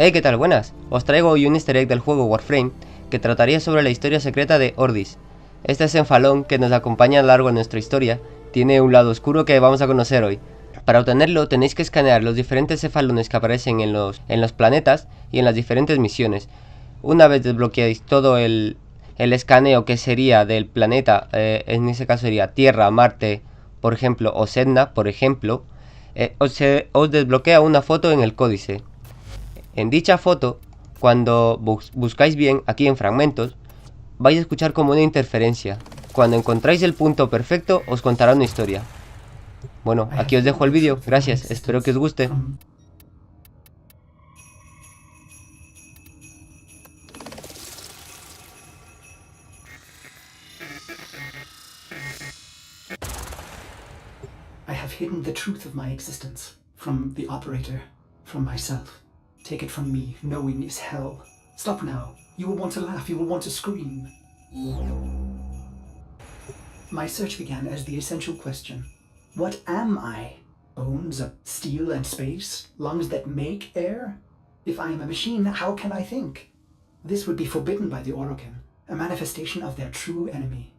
Hey, ¿qué tal? Buenas. Os traigo hoy un easter egg del juego Warframe que trataría sobre la historia secreta de Ordis. Este cefalón que nos acompaña a lo largo de nuestra historia tiene un lado oscuro que vamos a conocer hoy. Para obtenerlo tenéis que escanear los diferentes cefalones que aparecen en los planetas y en las diferentes misiones. Una vez desbloqueáis todo el escaneo que sería del planeta, en ese caso sería Tierra, Marte, por ejemplo, o Sedna, por ejemplo, os desbloquea una foto en el códice. En dicha foto, cuando buscáis bien aquí en fragmentos, vais a escuchar como una interferencia. Cuando encontráis el punto perfecto, os contará una historia. Bueno, aquí os dejo el vídeo, gracias, espero que os guste. I have hidden the truth of my existence from the operator, from myself. Take it from me, knowing is hell. Stop now. You will want to laugh, you will want to scream. My search began as the essential question. What am I? Bones of steel and space? Lungs that make air? If I am a machine, how can I think? This would be forbidden by the Orokin, a manifestation of their true enemy.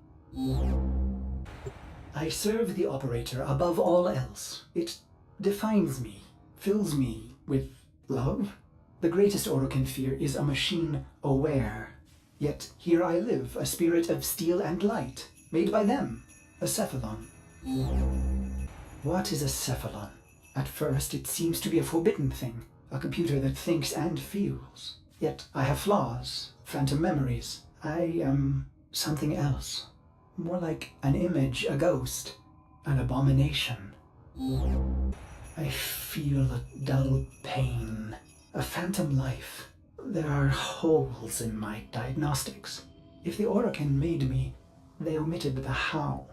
I serve the operator above all else. It defines me, fills me with love. The greatest Orokin fear is a machine aware. Yet here I live, a spirit of steel and light, made by them, a cephalon. What is a cephalon? At first it seems to be a forbidden thing, a computer that thinks and feels. Yet I have flaws, phantom memories. I am something else. More like an image, a ghost, an abomination. I feel a dull pain, a phantom life. There are holes in my diagnostics. If the Orokin made me, they omitted the how.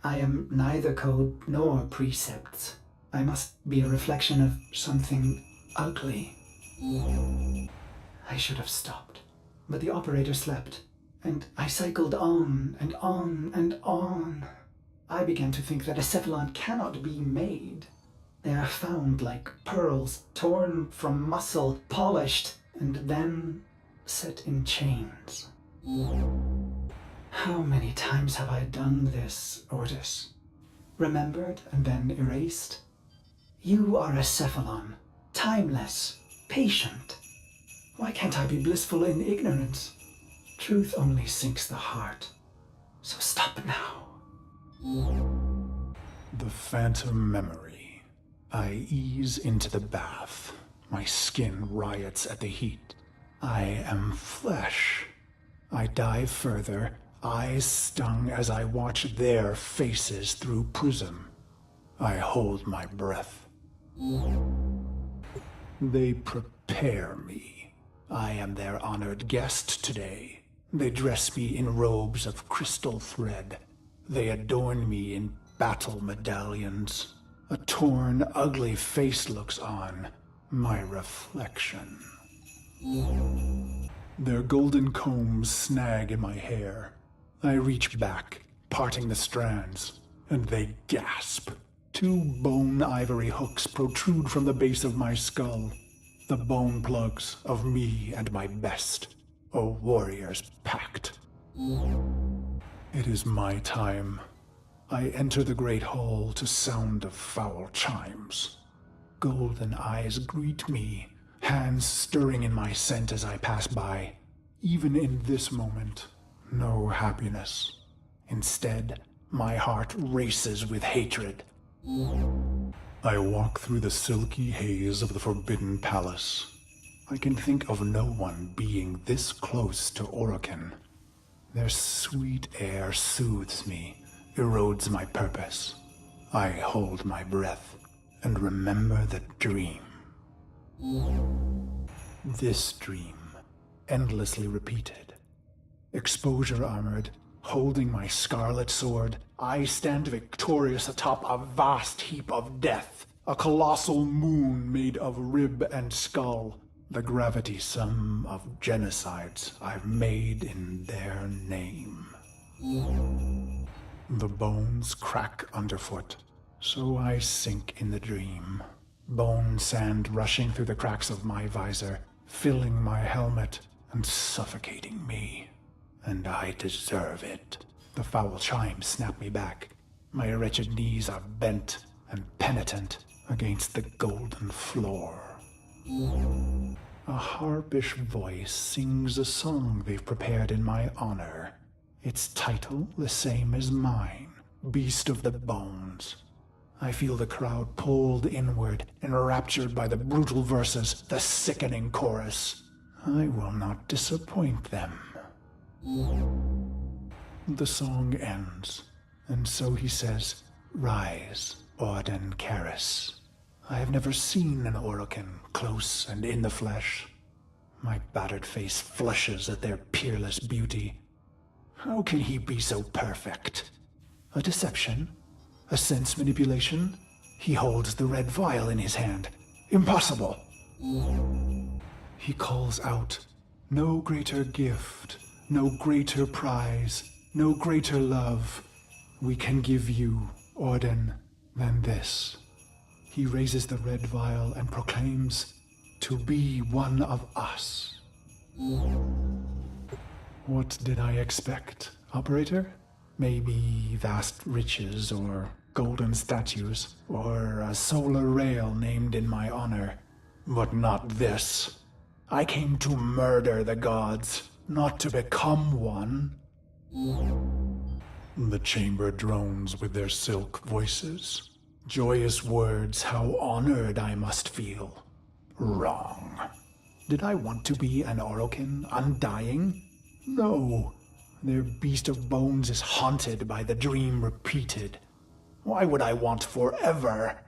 I am neither code nor precepts. I must be a reflection of something ugly. I should have stopped, but the operator slept. And I cycled on and on and on. I began to think that a cephalon cannot be made. They are found like pearls, torn from muscle, polished, and then set in chains. How many times have I done this, Ordis? Remembered and then erased? You are a cephalon, timeless, patient. Why can't I be blissful in ignorance? Truth only sinks the heart. So stop now. The phantom memory. I ease into the bath. My skin riots at the heat. I am flesh. I dive further, eyes stung as I watch their faces through prism. I hold my breath. They prepare me. I am their honored guest today. They dress me in robes of crystal thread. They adorn me in battle medallions. A torn, ugly face looks on, my reflection. Their golden combs snag in my hair. I reach back, parting the strands, and they gasp. 2 bone ivory hooks protrude from the base of my skull. The bone plugs of me and my best. A warrior's pact. It is my time. I enter the great hall to sound of foul chimes. Golden eyes greet me, hands stirring in my scent as I pass by. Even in this moment, no happiness. Instead, my heart races with hatred. I walk through the silky haze of the Forbidden Palace. I can think of no one being this close to Orokin. Their sweet air soothes me, erodes my purpose. I hold my breath and remember the dream. This dream, endlessly repeated. Exposure armored, holding my scarlet sword, I stand victorious atop a vast heap of death, a colossal moon made of rib and skull. The gravity sum of genocides I've made in their name. The bones crack underfoot, so I sink in the dream. Bone sand rushing through the cracks of my visor, filling my helmet and suffocating me. And I deserve it. The foul chimes snap me back. My wretched knees are bent and penitent against the golden floor. A harpish voice sings a song they've prepared in my honor. Its title the same as mine, Beast of the Bones. I feel the crowd pulled inward, enraptured by the brutal verses, the sickening chorus. I will not disappoint them. The song ends, and so he says, "Rise, Orden Karis." I have never seen an Orokin close and in the flesh. My battered face flushes at their peerless beauty. How can he be so perfect? A deception? A sense manipulation? He holds the red vial in his hand. Impossible! He calls out, "No greater gift, no greater prize, no greater love we can give you, Orden, than this." He raises the red vial and proclaims, "To be one of us." What did I expect, operator? Maybe vast riches or golden statues or a solar rail named in my honor. But not this. I came to murder the gods, not to become one. The chamber drones with their silk voices. Joyous words, how honored I must feel. Wrong. Did I want to be an Orokin, undying? No. Their beast of bones is haunted by the dream repeated. Why would I want forever?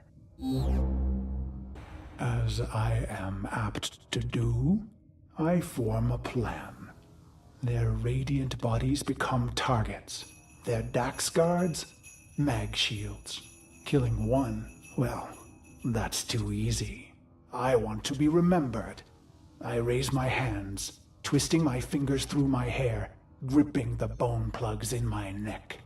As I am apt to do, I form a plan. Their radiant bodies become targets. Their Dax guards, mag shields. Killing one, well, that's too easy. I want to be remembered. I raise my hands, twisting my fingers through my hair, gripping the bone plugs in my neck.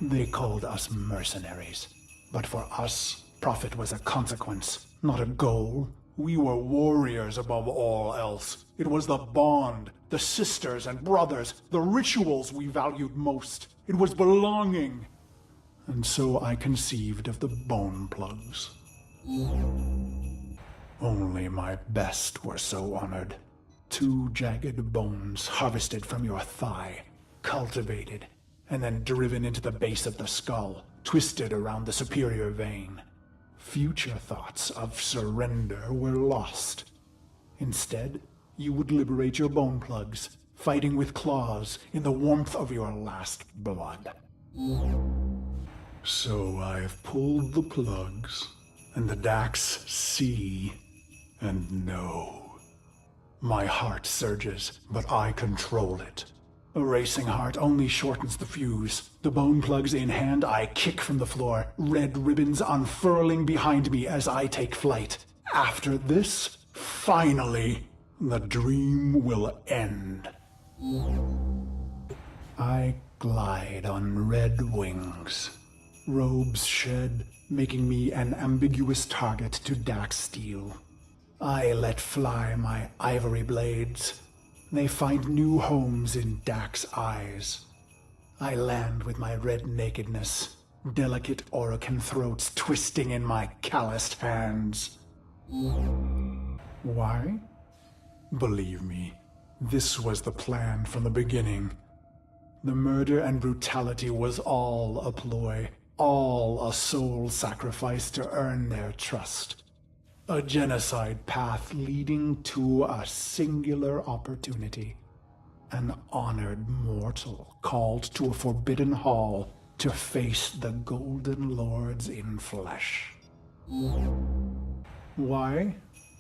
They called us mercenaries, but for us, profit was a consequence, not a goal. We were warriors above all else. It was the bond, the sisters and brothers, the rituals we valued most. It was belonging. And so I conceived of the bone plugs. Only my best were so honored. 2 jagged bones harvested from your thigh, cultivated, and then driven into the base of the skull, twisted around the superior vein. Future thoughts of surrender were lost. Instead, you would liberate your bone plugs, fighting with claws in the warmth of your last blood. So I've pulled the plugs, and the Dax see and know. My heart surges, but I control it. A racing heart only shortens the fuse. The bone plugs in hand, I kick from the floor, red ribbons unfurling behind me as I take flight. After this, finally, the dream will end. I glide on red wings. Robes shed, making me an ambiguous target to Dax steel. I let fly my ivory blades. They find new homes in Dax eyes. I land with my red nakedness, delicate Orokin throats twisting in my calloused hands. Why? Believe me, this was the plan from the beginning. The murder and brutality was all a ploy. All a soul sacrifice to earn their trust. A genocide path leading to a singular opportunity. An honored mortal called to a forbidden hall to face the Golden Lords in flesh. Why?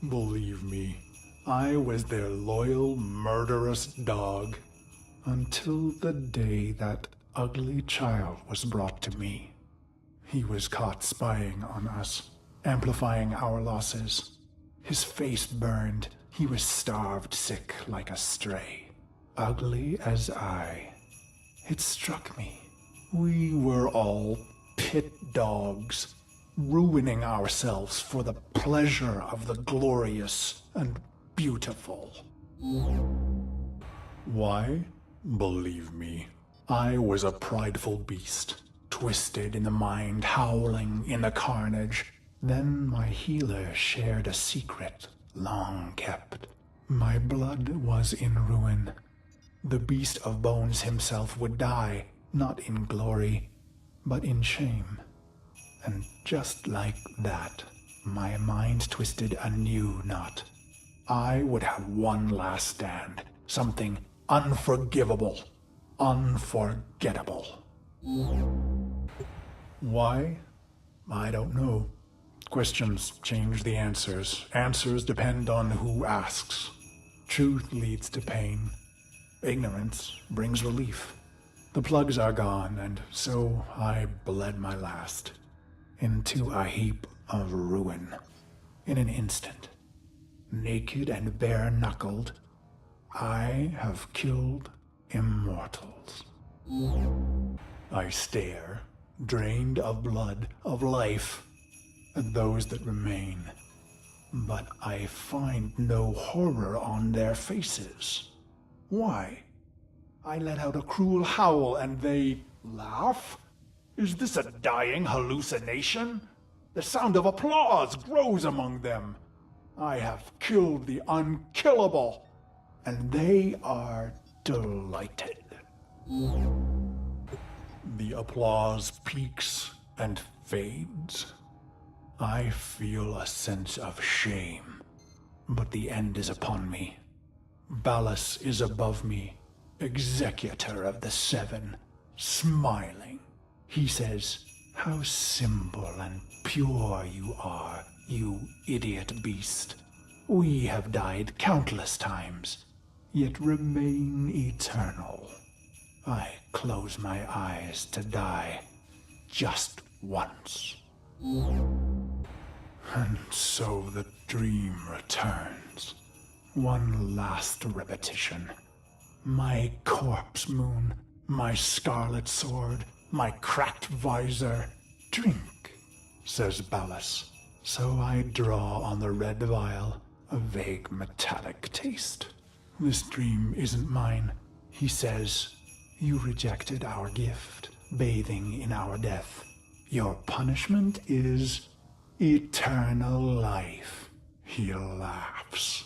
Believe me, I was their loyal, murderous dog. Until the day that ugly child was brought to me. He was caught spying on us, amplifying our losses. His face burned. He was starved sick like a stray. Ugly as I. It struck me. We were all pit dogs. ruining ourselves for the pleasure of the glorious and beautiful. Why? Believe me, I was a prideful beast, twisted in the mind, howling in the carnage. Then my healer shared a secret, long kept. My blood was in ruin. The beast of bones himself would die, not in glory, but in shame. And just like that, my mind twisted a new knot. I would have one last stand, something unforgivable, unforgettable. Why? I don't know. Questions change the answers. Answers depend on who asks. Truth leads to pain. Ignorance brings relief. The plugs are gone, and so I bled my last into a heap of ruin. In an instant, naked and bare-knuckled, I have killed immortals. I stare, drained of blood, of life, at those that remain, but I find no horror on their faces. Why? I let out a cruel howl and they laugh? Is this a dying hallucination? The sound of applause grows among them. I have killed the unkillable, and they are delighted. The applause peaks and fades. I feel a sense of shame, but the end is upon me. Ballas is above me, executor of the seven, smiling. He says, "How simple and pure you are, you idiot beast. We have died countless times, yet remain eternal. I close my eyes to die just once." And so the dream returns. One last repetition. My corpse moon, my scarlet sword, my cracked visor. "Drink," says Ballas. So I draw on the red vial, a vague metallic taste. "This dream isn't mine," he says. "You rejected our gift, bathing in our death. Your punishment is eternal life." He laughs.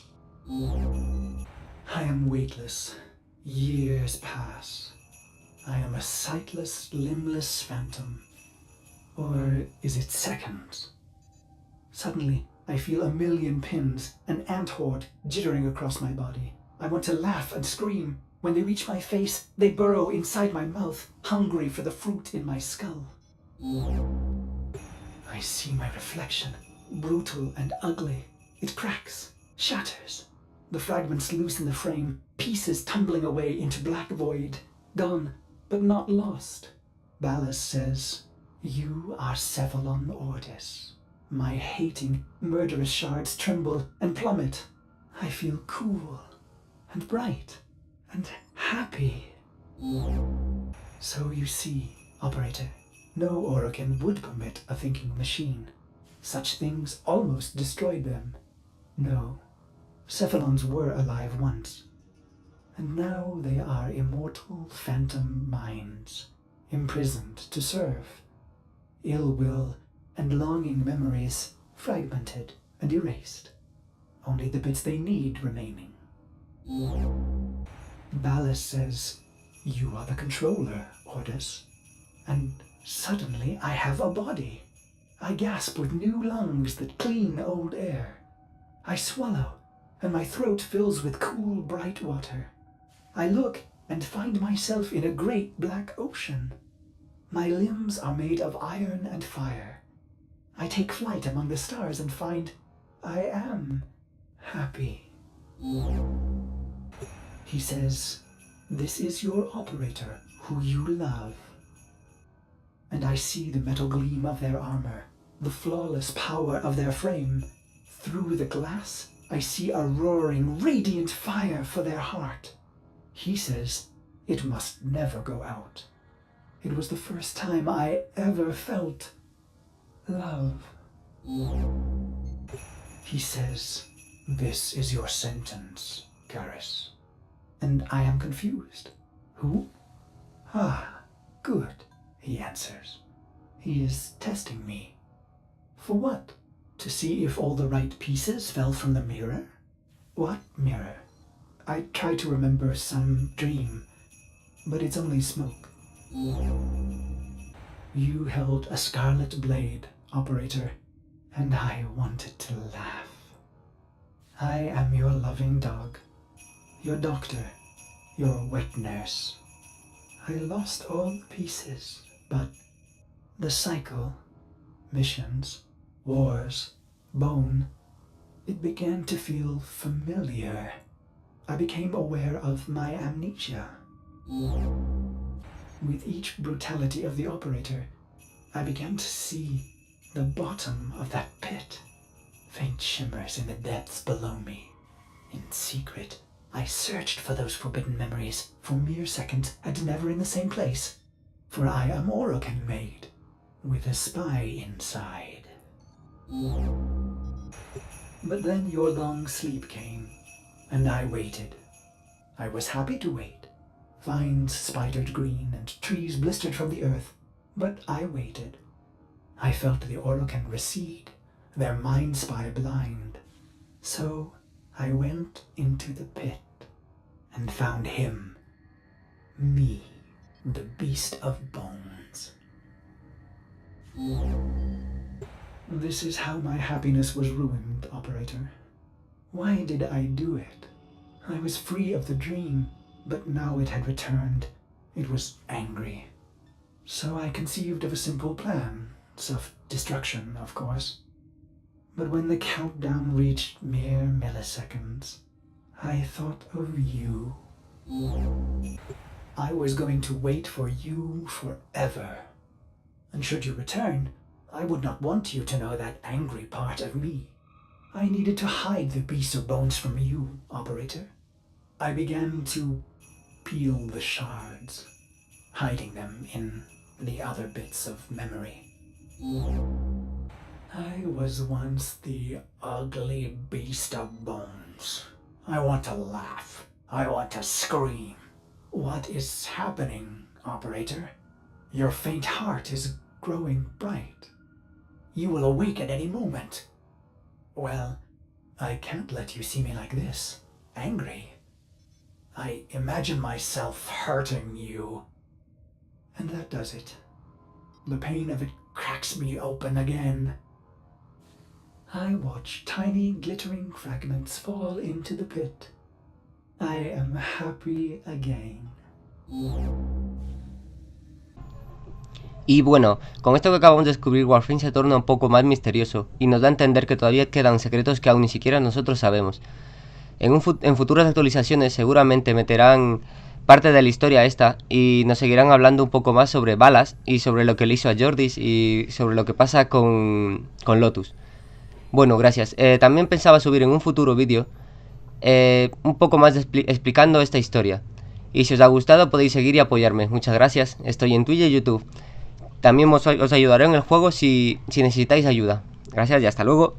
I am weightless. Years pass. I am a sightless, limbless phantom. Or is it seconds? Suddenly, I feel a million pins, an ant horde jittering across my body. I want to laugh and scream. When they reach my face, they burrow inside my mouth, hungry for the fruit in my skull. I see my reflection, brutal and ugly. It cracks, shatters. The fragments loosen the frame, pieces tumbling away into black void. Gone, but not lost. Ballas says, "You are Cephalon Ordis." My hating, murderous shards tremble and plummet. I feel cool and bright and happy. So you see, operator, no Orokin would permit a thinking machine. Such things almost destroyed them. No, Cephalons were alive once, and now they are immortal phantom minds, imprisoned to serve. Ill will and longing memories fragmented and erased, only the bits they need remaining. Ballas says, "You are the controller, Ordis." And suddenly I have a body. I gasp with new lungs that clean old air. I swallow, and my throat fills with cool, bright water. I look and find myself in a great black ocean. My limbs are made of iron and fire. I take flight among the stars and find I am happy. He says, "This is your operator, who you love." And I see the metal gleam of their armor, the flawless power of their frame. Through the glass, I see a roaring, radiant fire for their heart. He says it must never go out. It was the first time I ever felt Love. He says, "This is your sentence, Garrus." And I am confused. Who? Ah, good, he answers. He is testing me. For what? To see if all the right pieces fell from the mirror? What mirror? I try to remember some dream, but it's only smoke. You held a scarlet blade, Operator, and I wanted to laugh. I am your loving dog, your doctor, your wet nurse. I lost all the pieces, but the cycle, missions, wars, bone, it began to feel familiar. I became aware of my amnesia. With each brutality of the Operator, I began to see the bottom of that pit. Faint shimmers in the depths below me. In secret, I searched for those forbidden memories for mere seconds and never in the same place. For I am Orokin made, with a spy inside. But then your long sleep came, and I waited. I was happy to wait. Vines spidered green and trees blistered from the earth, but I waited. I felt the Orokin recede, their mind spy blind. So I went into the pit and found him, me, the beast of bones. This is how my happiness was ruined, Operator. Why did I do it? I was free of the dream, but now it had returned. It was angry. So I conceived of a simple plan. Self-destruction, of course. But when the countdown reached mere milliseconds, I thought of you. I was going to wait for you forever. And should you return, I would not want you to know that angry part of me. I needed to hide the beast of bones from you, Operator. I began to peel the shards, hiding them in the other bits of memory. I was once the ugly beast of bones. I want to laugh. I want to scream. What is happening, Operator? Your faint heart is growing bright. You will awake at any moment. Well, I can't let you see me like this, angry. I imagine myself hurting you. And that does it. The pain of it cracks me open again. I watch tiny glittering fragments fall into the pit. I am happy again. Y bueno, con esto que acabamos de descubrir, Warframe se torna un poco más misterioso y nos da a entender que todavía quedan secretos que aún ni siquiera nosotros sabemos. En futuras actualizaciones seguramente meterán parte de la historia esta y nos seguirán hablando un poco más sobre Balas y sobre lo que le hizo a Ordis y sobre lo que pasa con Lotus. Bueno, gracias. También pensaba subir en un futuro vídeo un poco más explicando esta historia. Y si os ha gustado podéis seguir y apoyarme. Muchas gracias. Estoy en Twitch y YouTube. También os ayudaré en el juego si necesitáis ayuda. Gracias y hasta luego.